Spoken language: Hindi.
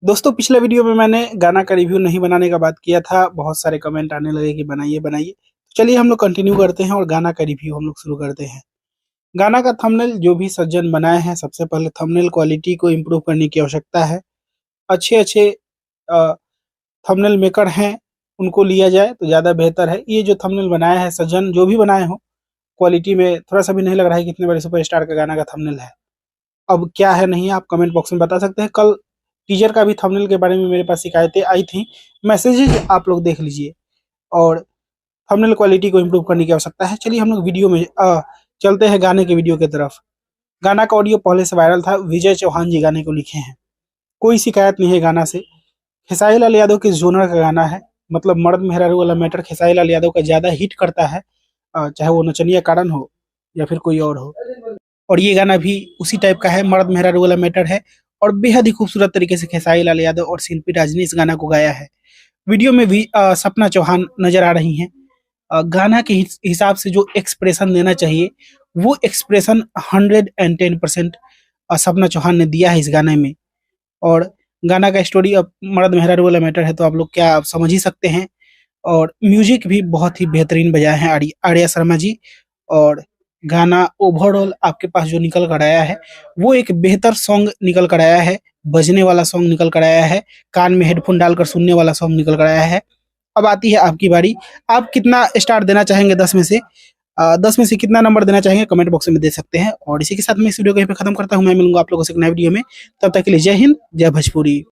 दोस्तों पिछले वीडियो में मैंने गाना का रिव्यू नहीं बनाने का बात किया था। बहुत सारे कमेंट आने लगे कि बनाइए बनाइए। चलिए हम लोग कंटिन्यू करते हैं और गाना का रिव्यू हम लोग शुरू करते हैं। गाना का थंबनेल जो भी सज्जन बनाए हैं, सबसे पहले थंबनेल क्वालिटी को इम्प्रूव करने की आवश्यकता है। अच्छे अच्छे थंबनेल मेकर हैं, उनको लिया जाए तो ज़्यादा बेहतर है। ये जो थंबनेल बनाया है सज्जन जो भी बनाए हो, क्वालिटी में थोड़ा सा भी नहीं लग रहा है कि इतने बड़े सुपरस्टार का गाना का थंबनेल है। अब क्या है नहीं है आप कमेंट बॉक्स में बता सकते हैं। कल टीजर का भी थंबनेल के बारे में मेरे पास शिकायतें आई थी, मैसेजेज आप लोग देख लीजिए। और थंबनेल क्वालिटी को इम्प्रूव करने की आवश्यकता है। चलिए हम लोग वीडियो में चलते हैं गाने के वीडियो की तरफ। गाना का ऑडियो पहले से वायरल था, विजय चौहान जी गाने को लिखे हैं। कोई शिकायत नहीं है गाना से। खेसारी लाल यादव के जोनर का गाना है, मतलब मर्द मेहरारू वाला मैटर खेसारी लाल यादव का ज़्यादा हिट करता है, चाहे वो नचनिया कारण हो या फिर कोई और हो। और ये गाना भी उसी टाइप का है, मर्द मेहरारू वाला मैटर है। और बेहद ही खूबसूरत तरीके से खेसारी लाल यादव और शिल्पी राज ने इस गाना को गाया है। वीडियो में भी सपना चौहान नजर आ रही हैं। गाना के हिसाब से जो एक्सप्रेशन देना चाहिए वो एक्सप्रेशन 110% सपना चौहान ने दिया है इस गाने में। और गाना का स्टोरी अब मर्द मेहरारू वाला मैटर है तो आप लोग क्या आप समझ ही सकते हैं। और म्यूजिक भी बहुत ही बेहतरीन बजाए हैं आर्या शर्मा जी। और गाना ओवरऑल आपके पास जो निकल कर आया है वो एक बेहतर सॉन्ग निकल कर आया है, बजने वाला सॉन्ग निकल कर आया है, कान में हेडफोन डालकर सुनने वाला सॉन्ग निकल कर आया है। अब आती है आपकी बारी। आप कितना स्टार देना चाहेंगे 10 में से? 10 में से कितना नंबर देना चाहेंगे कमेंट बॉक्स में दे सकते हैं। और इसी के साथ मैं इस वीडियो को यहीं पे खत्म करता हूँ। मैं मिलूंगा आप लोगों से एक नए वीडियो में। तब तक के लिए जय हिंद, जय भोजपुरी।